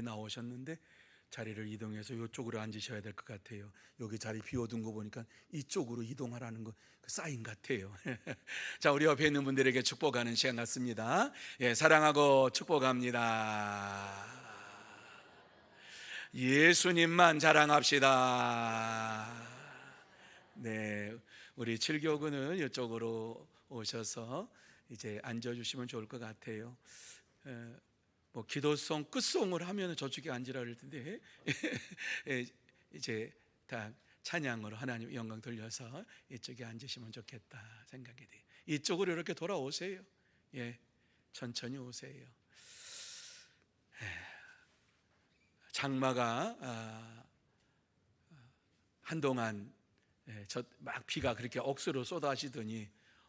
나오셨는데 자리를 이동해서 이쪽으로 앉으셔야 될 것 같아요. 여기 자리 비워둔 거 보니까 이쪽으로 이동하라는 거 사인 같아요. 자, 우리 옆에 있는 분들에게 축복하는 시간 같습니다. 예, 사랑하고 축복합니다. 예수님만 자랑합시다. 네, 우리 칠교구는 이쪽으로 오셔서 이제 앉아주시면 좋을 것 같아요. 뭐 기도송 끝송을 하면 저쪽에 앉으라 그럴 텐데 이제 다 찬양으로 하나님 영광 돌려서 이쪽에 앉으시면 좋겠다 생각이 돼요. 이쪽으로 이렇게 돌아오세요. 예, 천천히 오세요. 장마가 한동안 막 비가 그렇게 억수로 쏟아지더니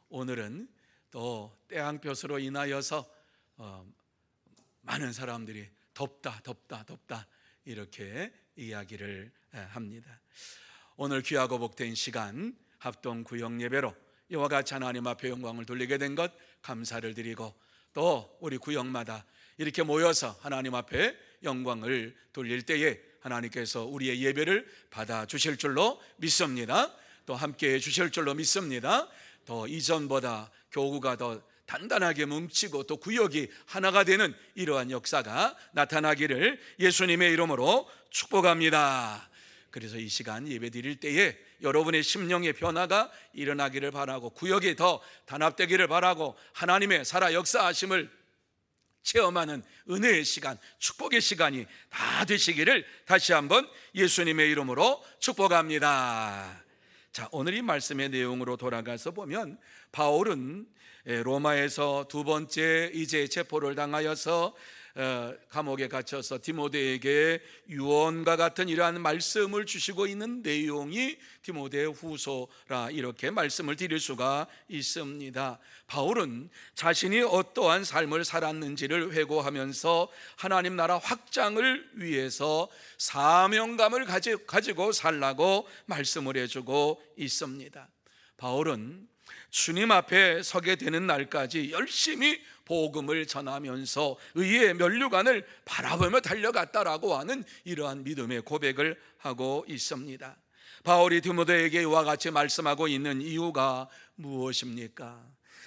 오늘은 또 태양볕으로 인하여서 많은 사람들이 덥다 이렇게 이야기를 합니다. 오늘 귀하고 복된 시간 합동 구역 예배로 이와 같이 하나님 앞에 영광을 돌리게 된 것 감사를 드리고, 또 우리 구역마다 이렇게 모여서 하나님 앞에 영광을 돌릴 때에 하나님께서 우리의 예배를 받아주실 줄로 믿습니다. 또 함께해 주실 줄로 믿습니다. 더 이전보다 교구가 더 단단하게 뭉치고 또 구역이 하나가 되는 이러한 역사가 나타나기를 예수님의 이름으로 축복합니다. 그래서 이 시간 예배 드릴 때에 여러분의 심령의 변화가 일어나기를 바라고, 구역이 더 단합되기를 바라고, 하나님의 살아 역사하심을 체험하는 은혜의 시간, 축복의 시간이 다 되시기를 다시 한번 예수님의 이름으로 축복합니다. 자, 오늘 이 말씀의 내용으로 돌아가서 보면, 바울은 로마에서 두 번째 이제 체포를 당하여서 감옥에 갇혀서 디모데에게 유언과 같은 이러한 말씀을 주시고 있는 내용이 디모데 후서라 이렇게 말씀을 드릴 수가 있습니다. 바울은 자신이 어떠한 삶을 살았는지를 회고하면서 하나님 나라 확장을 위해서 사명감을 가지고 살라고 말씀을 해주고 있습니다. 바울은 주님 앞에 서게 되는 날까지 열심히 복음을 전하면서 의의 면류관을 바라보며 달려갔다라고 하는 이러한 믿음의 고백을 하고 있습니다. 바울이 디모데에게 이와 같이 말씀하고 있는 이유가 무엇입니까?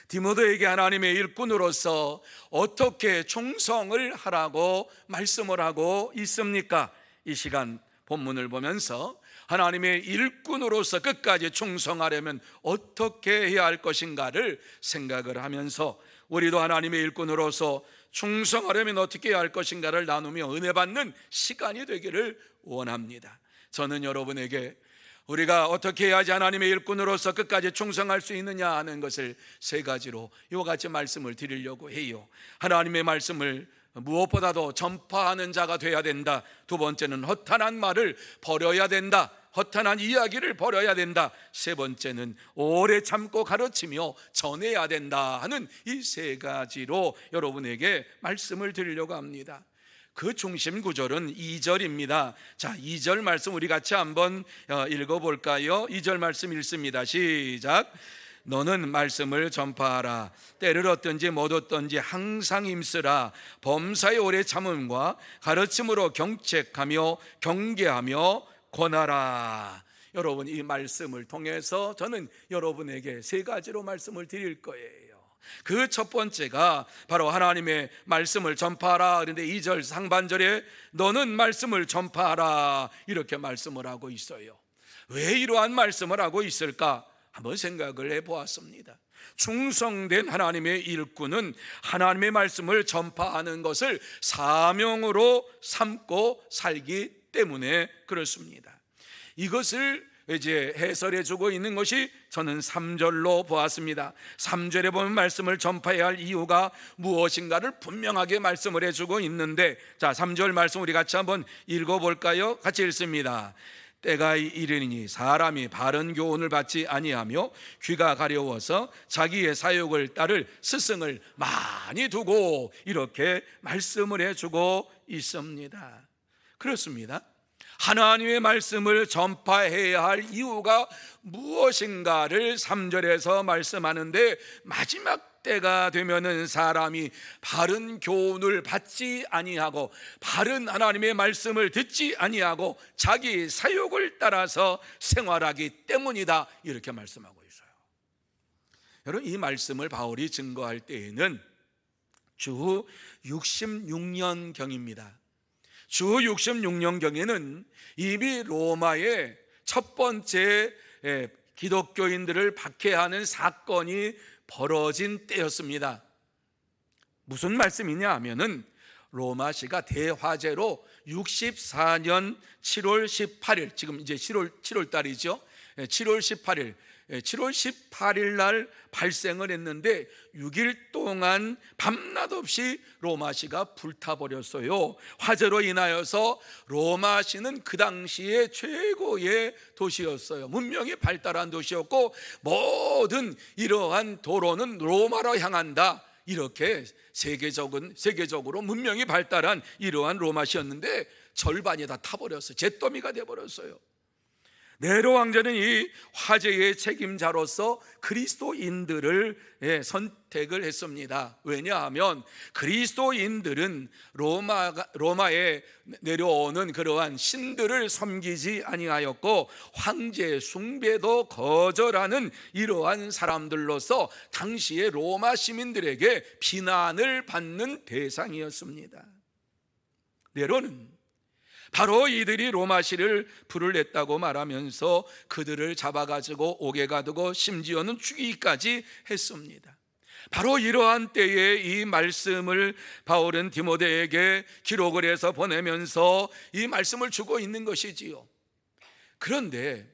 디모데에게 하나님의 일꾼으로서 어떻게 충성을 하라고 말씀을 하고 있습니까? 이 시간 본문을 보면서 하나님의 일꾼으로서 끝까지 충성하려면 어떻게 해야 할 것인가를 생각을 하면서, 우리도 하나님의 일꾼으로서 충성하려면 어떻게 해야 할 것인가를 나누며 은혜 받는 시간이 되기를 원합니다. 저는 여러분에게 우리가 어떻게 해야지 하나님의 일꾼으로서 끝까지 충성할 수 있느냐 하는 것을 세 가지로 이와 같이 말씀을 드리려고 해요. 하나님의 말씀을 무엇보다도 전파하는 자가 돼야 된다. 두 번째는 허탄한 말을 버려야 된다. 허탄한 이야기를 버려야 된다. 세 번째는 오래 참고 가르치며 전해야 된다 하는 이 세 가지로 여러분에게 말씀을 드리려고 합니다. 그 중심 구절은 2절입니다. 자, 2절 말씀 우리 같이 한번 읽어볼까요? 2절 말씀 읽습니다. 시작. 너는 말씀을 전파하라. 때를 얻든지 못 얻든지 항상 힘쓰라. 범사의 오래 참음과 가르침으로 경책하며 경계하며 권하라. 여러분, 이 말씀을 통해서 저는 여러분에게 세 가지로 말씀을 드릴 거예요. 그 첫 번째가 바로 하나님의 말씀을 전파하라. 그런데 2절 상반절에 너는 말씀을 전파하라 이렇게 말씀을 하고 있어요. 왜 이러한 말씀을 하고 있을까? 한번 생각을 해보았습니다. 충성된 하나님의 일꾼은 하나님의 말씀을 전파하는 것을 사명으로 삼고 살기 때문에 그렇습니다. 이것을 이제 해설해 주고 있는 것이 저는 3절로 보았습니다. 3절에 보면 말씀을 전파해야 할 이유가 무엇인가를 분명하게 말씀을 해주고 있는데, 자, 3절 말씀 우리 같이 한번 읽어볼까요? 같이 읽습니다. 때가 이르니 사람이 바른 교훈을 받지 아니하며 귀가 가려워서 자기의 사욕을 따를 스승을 많이 두고, 이렇게 말씀을 해주고 있습니다. 그렇습니다. 하나님의 말씀을 전파해야 할 이유가 무엇인가를 3절에서 말씀하는데 마지막 때가 되면은 사람이 바른 교훈을 받지 아니하고 바른 하나님의 말씀을 듣지 아니하고 자기 사욕을 따라서 생활하기 때문이다, 이렇게 말씀하고 있어요. 여러분, 이 말씀을 바울이 증거할 때에는 주 66년경입니다. 주 66년경에는 이미 로마의 첫 번째 기독교인들을 박해하는 사건이 벌어진 때였습니다. 무슨 말씀이냐 하면은 로마시가 대화제로 64년 7월 18일, 지금 이제 7월 달이죠. 7월 18일 날 발생을 했는데 6일 동안 밤낮 없이 로마시가 불타버렸어요. 화재로 인하여서 로마시는 그 당시에 최고의 도시였어요. 문명이 발달한 도시였고 모든 이러한 도로는 로마로 향한다, 이렇게 세계적으로 문명이 발달한 이러한 로마시였는데 절반이 다 타버렸어요. 잿더미가 되어버렸어요. 네로 왕자는 이 화재의 책임자로서 그리스도인들을 선택을 했습니다. 왜냐하면 그리스도인들은 로마에 내려오는 그러한 신들을 섬기지 아니하였고 황제 숭배도 거절하는 이러한 사람들로서 당시의 로마 시민들에게 비난을 받는 대상이었습니다. 네로는 바로 이들이 로마시를 불을 냈다고 말하면서 그들을 잡아가지고 옥에 가두고 심지어는 죽이기까지 했습니다. 바로 이러한 때에 이 말씀을 바울은 디모데에게 기록을 해서 보내면서 이 말씀을 주고 있는 것이지요. 그런데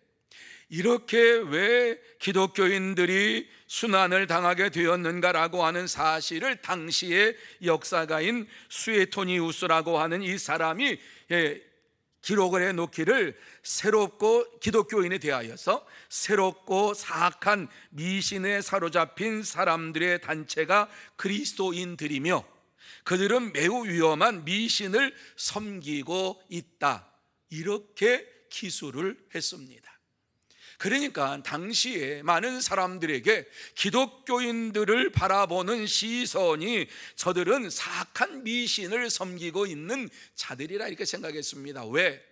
이렇게 왜 기독교인들이 순환을 당하게 되었는가라고 하는 사실을 당시의 역사가인 수에토니우스라고 하는 이 사람이 기록을 해놓기를, 새롭고 기독교인에 대하여서 새롭고 사악한 미신에 사로잡힌 사람들의 단체가 그리스도인들이며 그들은 매우 위험한 미신을 섬기고 있다, 이렇게 기술을 했습니다. 그러니까 당시에 많은 사람들에게 기독교인들을 바라보는 시선이 저들은 사악한 미신을 섬기고 있는 자들이라 이렇게 생각했습니다. 왜?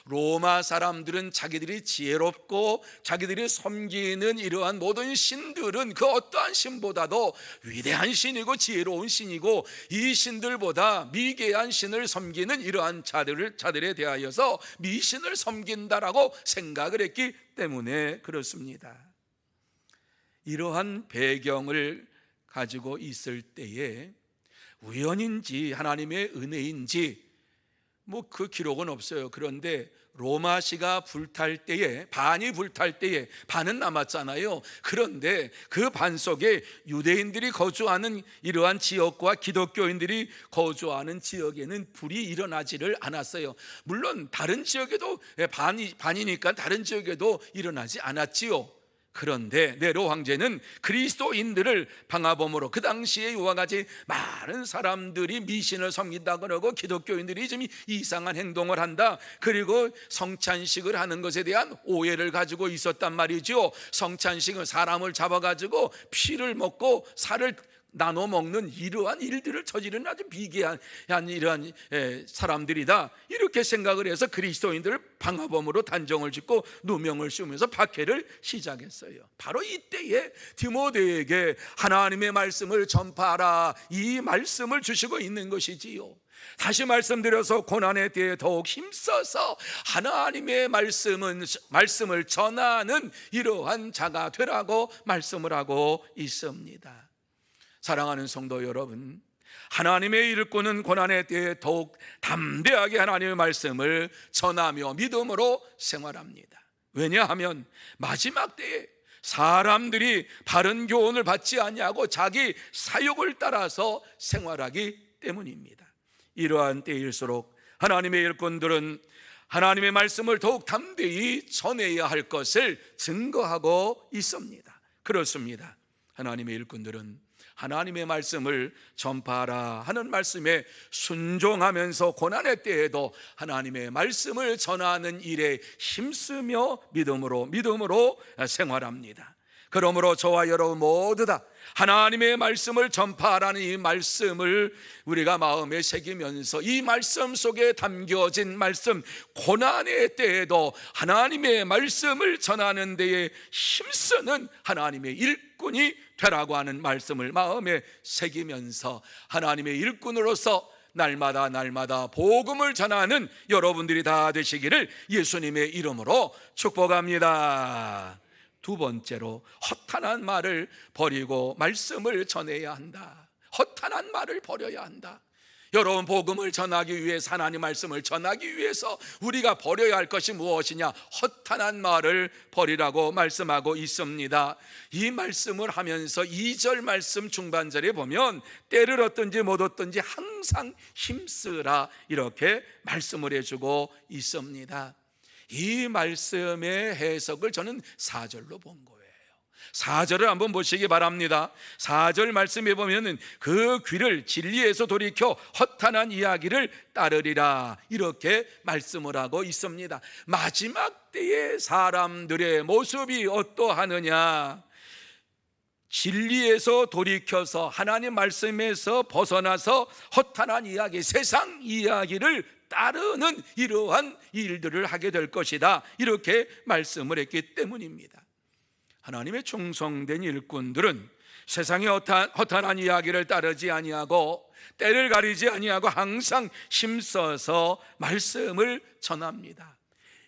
로마 사람들은 자기들이 지혜롭고 자기들이 섬기는 이러한 모든 신들은 그 어떠한 신보다도 위대한 신이고 지혜로운 신이고 이 신들보다 미개한 신을 섬기는 이러한 자들에 대하여서 미신을 섬긴다라고 생각을 했기 때문에 그렇습니다. 이러한 배경을 가지고 있을 때에 우연인지 하나님의 은혜인지 그 기록은 없어요. 그런데 로마시가 불탈 때에, 반이 불탈 때에 반은 남았잖아요. 그런데 그 반 속에 유대인들이 거주하는 이러한 지역과 기독교인들이 거주하는 지역에는 불이 일어나지를 않았어요. 물론 다른 지역에도 반이니까 다른 지역에도 일어나지 않았지요. 그런데 네로 황제는 그리스도인들을 방화범으로, 그 당시에 이와 같이 많은 사람들이 미신을 섬긴다 그러고 기독교인들이 좀 이상한 행동을 한다, 그리고 성찬식을 하는 것에 대한 오해를 가지고 있었단 말이죠. 성찬식은 사람을 잡아가지고 피를 먹고 살을 나눠 먹는 이러한 일들을 저지르는 아주 비계한 이러한 사람들이다, 이렇게 생각을 해서 그리스도인들을 방화범으로 단정을 짓고 누명을 씌우면서 박해를 시작했어요. 바로 이때에 디모데에게 하나님의 말씀을 전파하라, 이 말씀을 주시고 있는 것이지요. 다시 말씀드려서 고난의 때에 더욱 힘써서 하나님의 말씀을 전하는 이러한 자가 되라고 말씀을 하고 있습니다. 사랑하는 성도 여러분, 하나님의 일꾼은 고난의 때에 더욱 담대하게 하나님의 말씀을 전하며 믿음으로 생활합니다. 왜냐하면 마지막 때에 사람들이 바른 교훈을 받지 아니하고 자기 사욕을 따라서 생활하기 때문입니다. 이러한 때일수록 하나님의 일꾼들은 하나님의 말씀을 더욱 담대히 전해야 할 것을 증거하고 있습니다. 그렇습니다. 하나님의 일꾼들은 하나님의 말씀을 전파하라 하는 말씀에 순종하면서 고난의 때에도 하나님의 말씀을 전하는 일에 힘쓰며 믿음으로 생활합니다. 그러므로 저와 여러분 모두 다 하나님의 말씀을 전파하라는 이 말씀을 우리가 마음에 새기면서 이 말씀 속에 담겨진 말씀, 고난의 때에도 하나님의 말씀을 전하는 데에 힘쓰는 하나님의 일꾼이 되라고 하는 말씀을 마음에 새기면서 하나님의 일꾼으로서 날마다 복음을 전하는 여러분들이 다 되시기를 예수님의 이름으로 축복합니다. 두 번째로, 허탄한 말을 버리고 말씀을 전해야 한다. 허탄한 말을 버려야 한다. 여러분, 복음을 전하기 위해서, 하나님 말씀을 전하기 위해서 우리가 버려야 할 것이 무엇이냐? 허탄한 말을 버리라고 말씀하고 있습니다. 이 말씀을 하면서 2절 말씀 중반절에 보면 때를 얻든지 못 얻든지 항상 힘쓰라, 이렇게 말씀을 해주고 있습니다. 이 말씀의 해석을 저는 4절로 본 거예요. 4절을 한번 보시기 바랍니다. 4절 말씀에 보면은 그 귀를 진리에서 돌이켜 허탄한 이야기를 따르리라, 이렇게 말씀을 하고 있습니다. 마지막 때의 사람들의 모습이 어떠하느냐? 진리에서 돌이켜서 하나님 말씀에서 벗어나서 허탄한 이야기, 세상 이야기를 따르는 이러한 일들을 하게 될 것이다, 이렇게 말씀을 했기 때문입니다. 하나님의 충성된 일꾼들은 세상의 허탄한 이야기를 따르지 아니하고 때를 가리지 아니하고 항상 힘써서 말씀을 전합니다.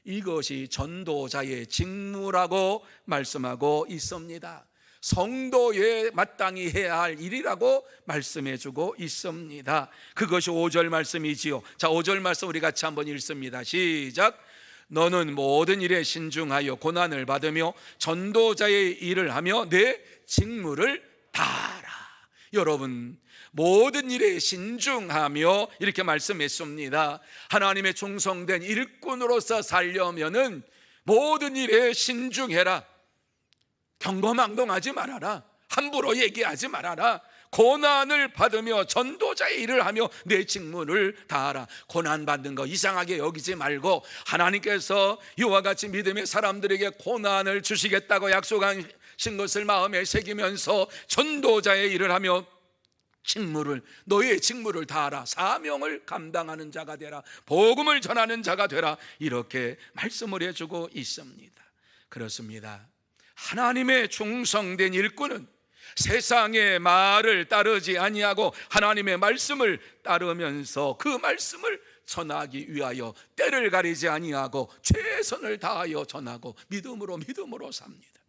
이것이 전도자의 직무라고 말씀하고 있습니다. 성도에 마땅히 해야 할 일이라고 말씀해주고 있습니다. 그것이 5절 말씀이지요. 자, 5절 말씀 우리 같이 한번 읽습니다. 시작. 너는 모든 일에 신중하여 고난을 받으며 전도자의 일을 하며 내 직무를 다하라. 여러분, 모든 일에 신중하며 이렇게 말씀했습니다. 하나님의 충성된 일꾼으로서 살려면은 모든 일에 신중해라. 경거망동하지 말아라. 함부로 얘기하지 말아라. 고난을 받으며 전도자의 일을 하며 내 직무를 다하라. 고난받는 거 이상하게 여기지 말고 하나님께서 이와 같이 믿음의 사람들에게 고난을 주시겠다고 약속하신 것을 마음에 새기면서 전도자의 일을 하며 너의 직무를 다하라. 사명을 감당하는 자가 되라. 복음을 전하는 자가 되라. 이렇게 말씀을 해주고 있습니다. 그렇습니다. 하나님의 충성된 일꾼은 세상의 말을 따르지 아니하고 하나님의 말씀을 따르면서 그 말씀을 전하기 위하여 때를 가리지 아니하고 최선을 다하여 전하고 믿음으로 삽니다.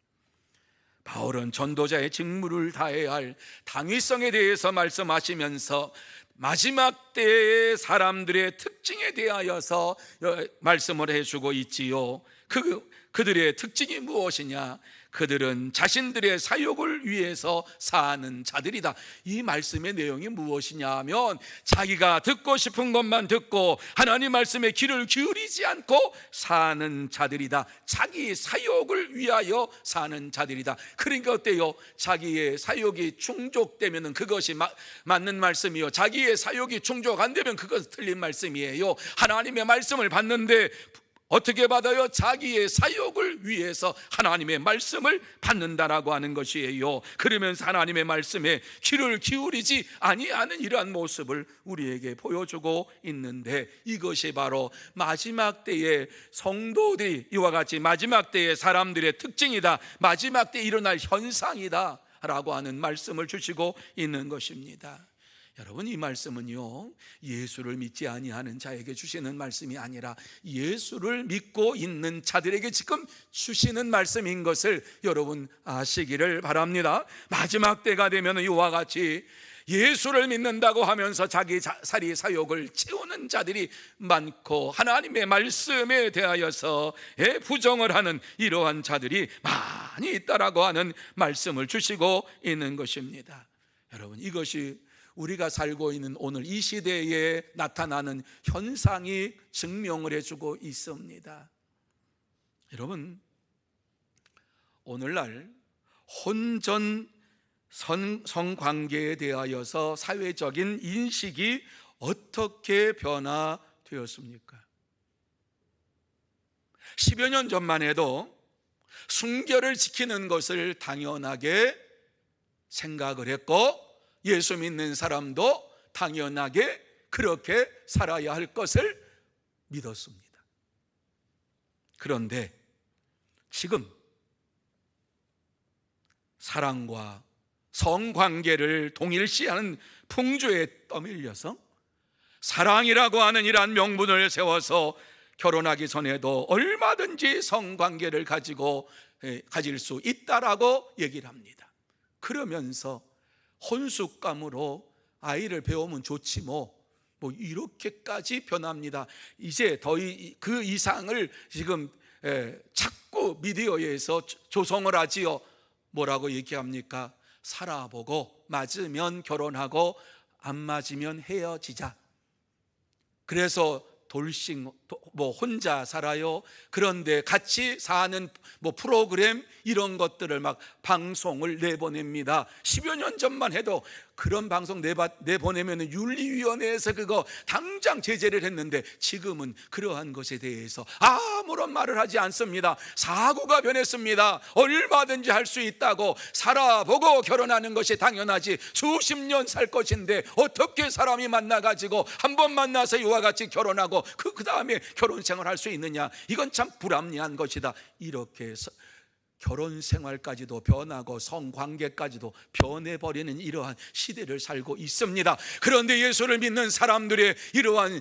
바울은 전도자의 직무를 다해야 할 당위성에 대해서 말씀하시면서 마지막 때의 사람들의 특징에 대하여서 말씀을 해주고 있지요. 그들의 특징이 무엇이냐? 그들은 자신들의 사욕을 위해서 사는 자들이다. 이 말씀의 내용이 무엇이냐 하면 자기가 듣고 싶은 것만 듣고 하나님 말씀에 귀를 기울이지 않고 사는 자들이다. 자기 사욕을 위하여 사는 자들이다. 그러니까 어때요? 자기의 사욕이 충족되면 그것이 맞는 말씀이요, 자기의 사욕이 충족 안 되면 그것은 틀린 말씀이에요. 하나님의 말씀을 받는데 어떻게 받아요? 자기의 사욕을 위해서 하나님의 말씀을 받는다라고 하는 것이에요. 그러면서 하나님의 말씀에 귀를 기울이지 아니하는 이러한 모습을 우리에게 보여주고 있는데, 이것이 바로 마지막 때의 성도들이 이와 같이 마지막 때의 사람들의 특징이다, 마지막 때 일어날 현상이다 라고 하는 말씀을 주시고 있는 것입니다. 여러분, 이 말씀은요, 예수를 믿지 아니하는 자에게 주시는 말씀이 아니라 예수를 믿고 있는 자들에게 지금 주시는 말씀인 것을 여러분 아시기를 바랍니다. 마지막 때가 되면 이와 같이 예수를 믿는다고 하면서 자기 사리 사욕을 채우는 자들이 많고 하나님의 말씀에 대하여서 부정을 하는 이러한 자들이 많이 있다라고 하는 말씀을 주시고 있는 것입니다. 여러분, 이것이 우리가 살고 있는 오늘 이 시대에 나타나는 현상이 증명을 해주고 있습니다. 여러분, 오늘날 혼전 성관계에 대하여서 사회적인 인식이 어떻게 변화되었습니까? 10여 년 전만 해도 순결을 지키는 것을 당연하게 생각을 했고, 예수 믿는 사람도 당연하게 그렇게 살아야 할 것을 믿었습니다. 그런데 지금 사랑과 성관계를 동일시하는 풍조에 떠밀려서 사랑이라고 하는 이러한 명분을 세워서 결혼하기 전에도 얼마든지 성관계를 가질 수 있다라고 얘기를 합니다. 그러면서 혼숙감으로 아이를 배우면 좋지 뭐 이렇게까지 변합니다. 이제 더 그 이상을 지금 자꾸 미디어에서 조성을 하지요. 뭐라고 얘기합니까? 살아보고 맞으면 결혼하고 안 맞으면 헤어지자. 그래서 돌싱 혼자 살아요. 그런데 같이 사는 프로그램 이런 것들을 막 방송을 내보냅니다. 10여 년 전만 해도 그런 방송 내보내면 윤리위원회에서 그거 당장 제재를 했는데, 지금은 그러한 것에 대해서 아무런 말을 하지 않습니다. 사고가 변했습니다. 얼마든지 할 수 있다고, 살아보고 결혼하는 것이 당연하지 수십 년 살 것인데 어떻게 사람이 만나가지고 한 번 만나서 이와 같이 결혼하고 그 다음에 결혼 생활 할 수 있느냐, 이건 참 불합리한 것이다. 이렇게 해서 결혼 생활까지도 변하고 성관계까지도 변해버리는 이러한 시대를 살고 있습니다. 그런데 예수를 믿는 사람들의 이러한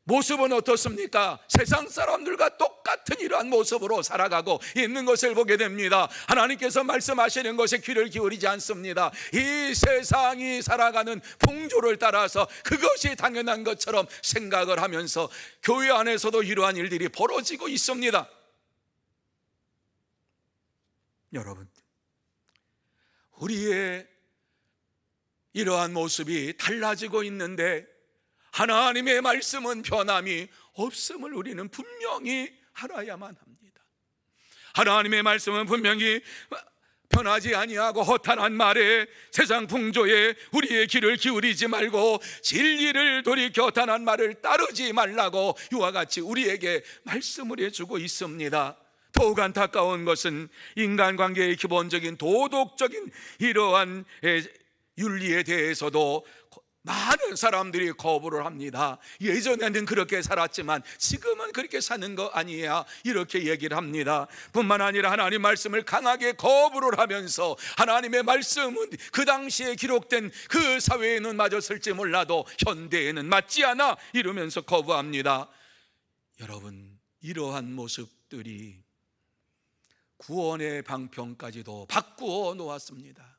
모습은 어떻습니까? 세상 사람들과 똑같은 이러한 모습으로 살아가고 있는 것을 보게 됩니다. 하나님께서 말씀하시는 것에 귀를 기울이지 않습니다. 이 세상이 살아가는 풍조를 따라서 그것이 당연한 것처럼 생각을 하면서 교회 안에서도 이러한 일들이 벌어지고 있습니다. 여러분, 우리의 이러한 모습이 달라지고 있는데 하나님의 말씀은 변함이 없음을 우리는 분명히 알아야만 합니다. 하나님의 말씀은 분명히 변하지 아니하고 허탄한 말에 세상 풍조에 우리의 귀를 기울이지 말고 진리를 돌이켜 허탄한 말을 따르지 말라고 이와 같이 우리에게 말씀을 해주고 있습니다. 더욱 안타까운 것은 인간관계의 기본적인 도덕적인 이러한 윤리에 대해서도 많은 사람들이 거부를 합니다. 예전에는 그렇게 살았지만 지금은 그렇게 사는 거 아니야, 이렇게 얘기를 합니다. 뿐만 아니라 하나님 말씀을 강하게 거부를 하면서 하나님의 말씀은 그 당시에 기록된 그 사회에는 맞았을지 몰라도 현대에는 맞지 않아, 이러면서 거부합니다. 여러분, 이러한 모습들이 구원의 방편까지도 바꾸어 놓았습니다.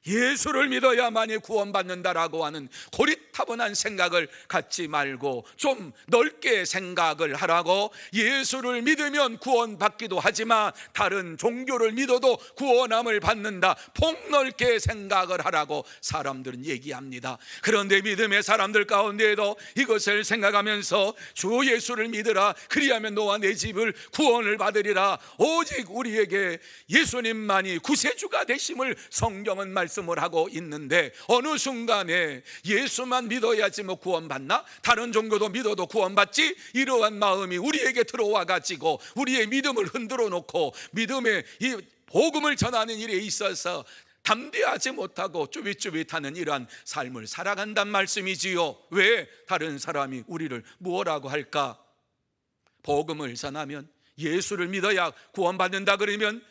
예수를 믿어야만이 구원받는다라고 하는 고리타분한 생각을 갖지 말고 좀 넓게 생각을 하라고, 예수를 믿으면 구원받기도 하지만 다른 종교를 믿어도 구원함을 받는다, 폭넓게 생각을 하라고 사람들은 얘기합니다. 그런데 믿음의 사람들 가운데에도 이것을 생각하면서 주 예수를 믿으라, 그리하면 너와 내 집을 구원을 받으리라, 오직 우리에게 예수님만이 구세주가 되심을 성경은 말씀을 하고 있는데, 어느 순간에 예수만 믿어야지 뭐 구원받나? 다른 종교도 믿어도 구원받지? 이러한 마음이 우리에게 들어와 가지고 우리의 믿음을 흔들어 놓고 믿음의 이 복음을 전하는 일에 있어서 담대하지 못하고 쭈삣쭈삣하는 이러한 삶을 살아간단 말씀이지요. 왜 다른 사람이 우리를 무엇라고 할까? 복음을 전하면, 예수를 믿어야 구원받는다 그러면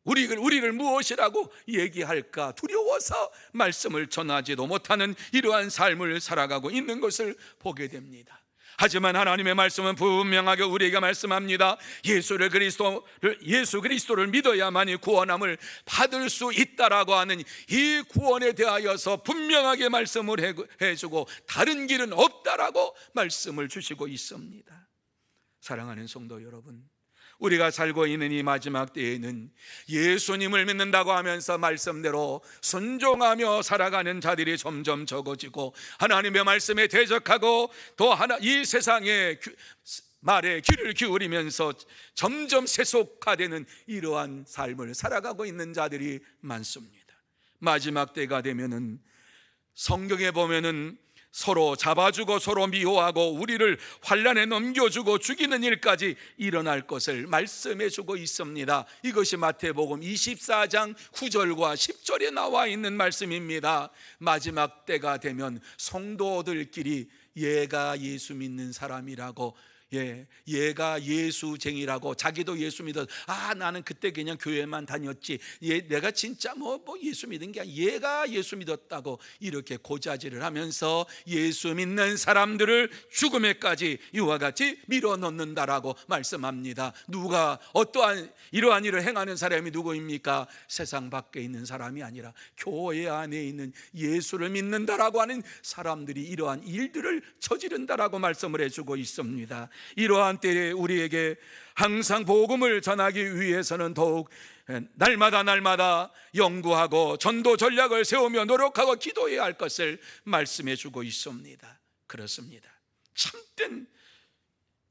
우리를 무엇이라고 얘기할까 두려워서 말씀을 전하지도 못하는 이러한 삶을 살아가고 있는 것을 보게 됩니다. 하지만 하나님의 말씀은 분명하게 우리에게 말씀합니다. 예수 그리스도를 믿어야만이 구원함을 받을 수 있다라고 하는 이 구원에 대하여서 분명하게 말씀을 해주고 다른 길은 없다라고 말씀을 주시고 있습니다. 사랑하는 성도 여러분, 우리가 살고 있는 이 마지막 때에는 예수님을 믿는다고 하면서 말씀대로 순종하며 살아가는 자들이 점점 적어지고 하나님의 말씀에 대적하고 또 이 세상의 말에 귀를 기울이면서 점점 세속화되는 이러한 삶을 살아가고 있는 자들이 많습니다. 마지막 때가 되면은 성경에 보면은 서로 잡아주고 서로 미워하고 우리를 환난에 넘겨주고 죽이는 일까지 일어날 것을 말씀해주고 있습니다. 이것이 마태복음 24장 9절과 10절에 나와 있는 말씀입니다. 마지막 때가 되면 성도들끼리 얘가 예수 믿는 사람이라고, 얘가 예수쟁이라고, 자기도 예수 믿어, 나는 그때 그냥 교회만 다녔지, 내가 진짜 뭐 예수 믿은 게 아니라 얘가 예수 믿었다고 이렇게 고자질을 하면서 예수 믿는 사람들을 죽음에까지 이와 같이 밀어넣는다라고 말씀합니다. 누가 어떠한 이러한 일을 행하는 사람이 누구입니까? 세상 밖에 있는 사람이 아니라 교회 안에 있는 예수를 믿는다라고 하는 사람들이 이러한 일들을 저지른다라고 말씀을 해주고 있습니다. 이러한 때에 우리에게 항상 복음을 전하기 위해서는 더욱 날마다 연구하고 전도 전략을 세우며 노력하고 기도해야 할 것을 말씀해 주고 있습니다. 그렇습니다. 참된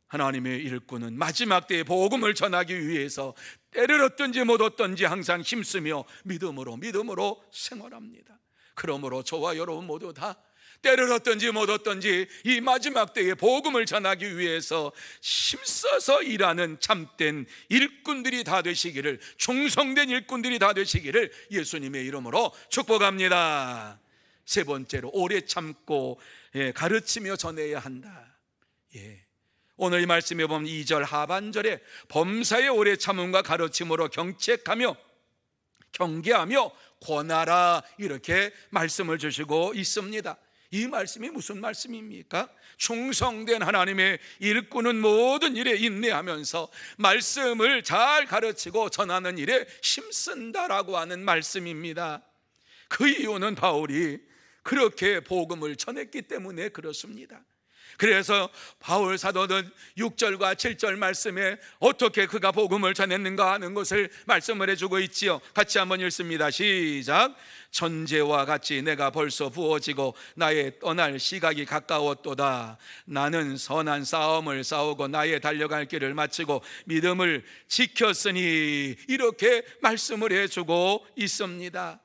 하나님의 일꾼은 마지막 때에 복음을 전하기 위해서 때를 얻든지 못 얻든지 항상 힘쓰며 믿음으로 생활합니다. 그러므로 저와 여러분 모두 다 때를 얻든지 못 얻든지 이 마지막 때에 복음을 전하기 위해서 힘써서 일하는 참된 일꾼들이 다 되시기를, 충성된 일꾼들이 다 되시기를 예수님의 이름으로 축복합니다. 세 번째로, 오래 참고 가르치며 전해야 한다. 오늘 이 말씀에 보면 2절 하반절에 범사의 오래 참음과 가르침으로 경책하며 경계하며 권하라, 이렇게 말씀을 주시고 있습니다. 이 말씀이 무슨 말씀입니까? 충성된 하나님의 일꾼은 모든 일에 인내하면서 말씀을 잘 가르치고 전하는 일에 힘쓴다라고 하는 말씀입니다. 그 이유는 바울이 그렇게 복음을 전했기 때문에 그렇습니다. 그래서 바울 사도는 6절과 7절 말씀에 어떻게 그가 복음을 전했는가 하는 것을 말씀을 해주고 있지요. 같이 한번 읽습니다. 시작. 전제와 같이 내가 벌써 부어지고 나의 떠날 시각이 가까웠도다. 나는 선한 싸움을 싸우고 나의 달려갈 길을 마치고 믿음을 지켰으니, 이렇게 말씀을 해주고 있습니다.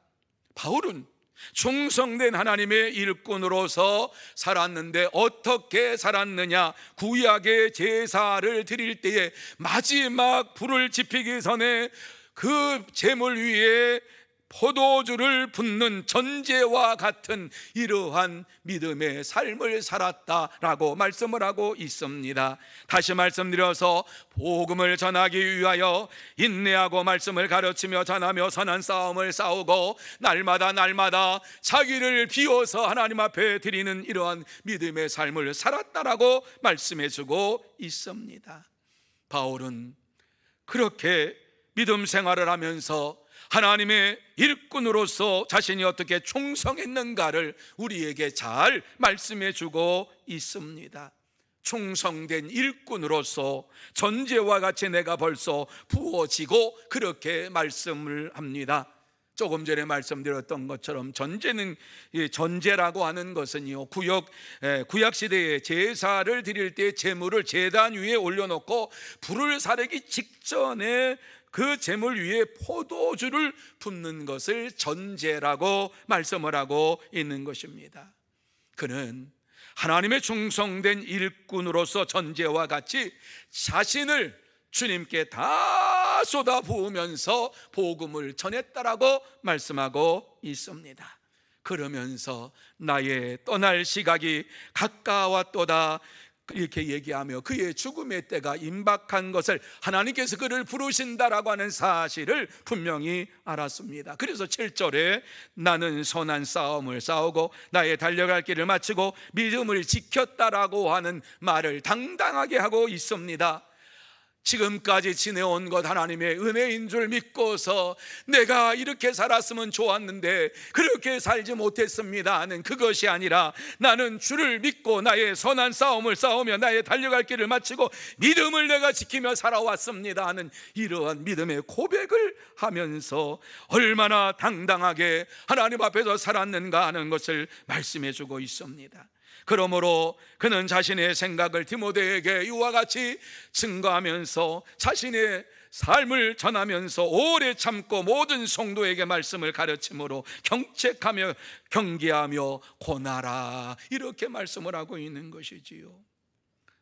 바울은 충성된 하나님의 일꾼으로서 살았는데 어떻게 살았느냐? 구약의 제사를 드릴 때에 마지막 불을 지피기 전에 그 제물 위에 포도주를 붓는 전제와 같은 이러한 믿음의 삶을 살았다라고 말씀을 하고 있습니다. 다시 말씀드려서 복음을 전하기 위하여 인내하고 말씀을 가르치며 전하며 선한 싸움을 싸우고 날마다 자기를 비워서 하나님 앞에 드리는 이러한 믿음의 삶을 살았다라고 말씀해주고 있습니다. 바울은 그렇게 믿음 생활을 하면서 하나님의 일꾼으로서 자신이 어떻게 충성했는가를 우리에게 잘 말씀해 주고 있습니다. 충성된 일꾼으로서 전제와 같이 내가 벌써 부어지고, 그렇게 말씀을 합니다. 조금 전에 말씀드렸던 것처럼 전제라고 하는 것은요, 구약 시대에 제사를 드릴 때 제물을 제단 위에 올려놓고 불을 사르기 직전에 그 제물 위에 포도주를 붓는 것을 전제라고 말씀을 하고 있는 것입니다. 그는 하나님의 충성된 일꾼으로서 전제와 같이 자신을 주님께 다 쏟아 부으면서 복음을 전했다라고 말씀하고 있습니다. 그러면서 나의 떠날 시각이 가까웠도다, 이렇게 얘기하며 그의 죽음의 때가 임박한 것을, 하나님께서 그를 부르신다라고 하는 사실을 분명히 알았습니다. 그래서 7절에 나는 선한 싸움을 싸우고 나의 달려갈 길을 마치고 믿음을 지켰다라고 하는 말을 당당하게 하고 있습니다. 지금까지 지내온 것 하나님의 은혜인 줄 믿고서 내가 이렇게 살았으면 좋았는데 그렇게 살지 못했습니다 하는 그것이 아니라, 나는 주를 믿고 나의 선한 싸움을 싸우며 나의 달려갈 길을 마치고 믿음을 내가 지키며 살아왔습니다 하는 이러한 믿음의 고백을 하면서 얼마나 당당하게 하나님 앞에서 살았는가 하는 것을 말씀해 주고 있습니다. 그러므로 그는 자신의 생각을 디모데에게 이와 같이 증거하면서 자신의 삶을 전하면서 오래 참고 모든 성도에게 말씀을 가르침으로 경책하며 경계하며 권하라, 이렇게 말씀을 하고 있는 것이지요.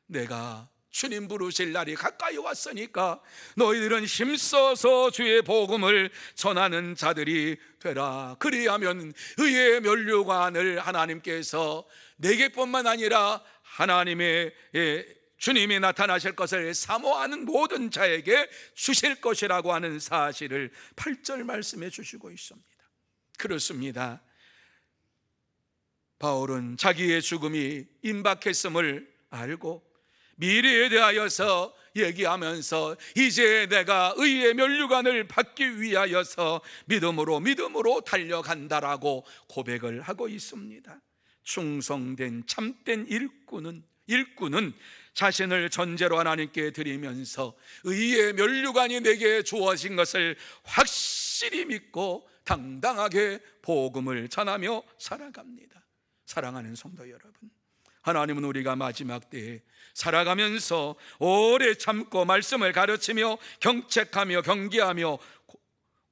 내가 주님 부르실 날이 가까이 왔으니까 너희들은 힘써서 주의 복음을 전하는 자들이 되라. 그리하면 의의 면류관을 하나님께서 내게뿐만 아니라 하나님의 주님이 나타나실 것을 사모하는 모든 자에게 주실 것이라고 하는 사실을 8절 말씀해 주시고 있습니다. 그렇습니다. 바울은 자기의 죽음이 임박했음을 알고 미래에 대하여서 얘기하면서 이제 내가 의의 면류관을 받기 위하여서 믿음으로 달려간다라고 고백을 하고 있습니다. 충성된 참된 일꾼은 자신을 전제로 하나님께 드리면서 의의 면류관이 내게 주어진 것을 확실히 믿고 당당하게 복음을 전하며 살아갑니다. 사랑하는 성도 여러분, 하나님은 우리가 마지막 때에 살아가면서 오래 참고 말씀을 가르치며 경책하며 경계하며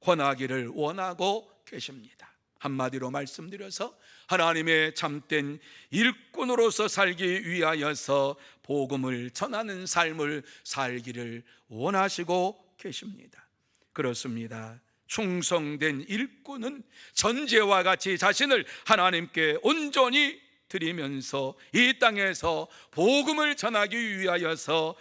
권하기를 원하고 계십니다. 한마디로 말씀드려서 하나님의 참된 일꾼으로서 살기 위하여서 복음을 전하는 삶을 살기를 원하시고 계십니다. 그렇습니다. 충성된 일꾼은 전제와 같이 자신을 하나님께 온전히 드리면서 이 땅에서 복음을 전하기 위하여서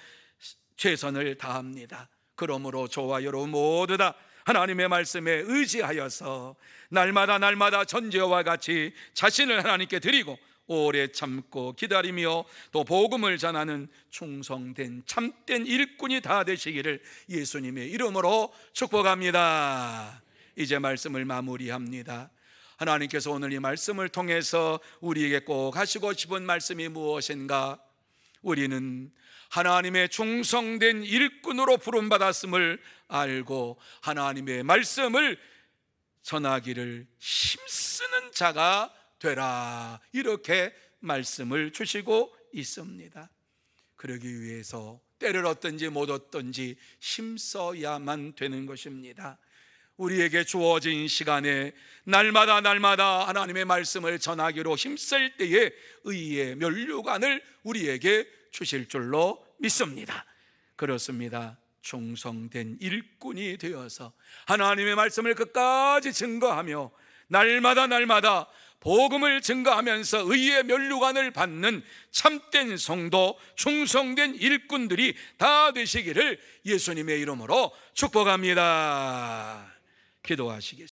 최선을 다합니다. 그러므로 저와 여러분 모두 다 하나님의 말씀에 의지하여서 날마다 전제와 같이 자신을 하나님께 드리고 오래 참고 기다리며 또 복음을 전하는 충성된 참된 일꾼이 다 되시기를 예수님의 이름으로 축복합니다. 이제 말씀을 마무리합니다. 하나님께서 오늘 이 말씀을 통해서 우리에게 꼭 하시고 싶은 말씀이 무엇인가? 우리는 하나님의 충성된 일꾼으로 부름받았음을 알고 하나님의 말씀을 전하기를 힘쓰는 자가 되라, 이렇게 말씀을 주시고 있습니다. 그러기 위해서 때를 얻든지 못 얻든지 힘써야만 되는 것입니다. 우리에게 주어진 시간에 날마다 하나님의 말씀을 전하기로 힘쓸 때에 의의 면류관을 우리에게 주실 줄로 믿습니다. 그렇습니다. 충성된 일꾼이 되어서 하나님의 말씀을 끝까지 증거하며 날마다 복음을 증거하면서 의의 면류관을 받는 참된 성도, 충성된 일꾼들이 다 되시기를 예수님의 이름으로 축복합니다. 기도하시겠습니다.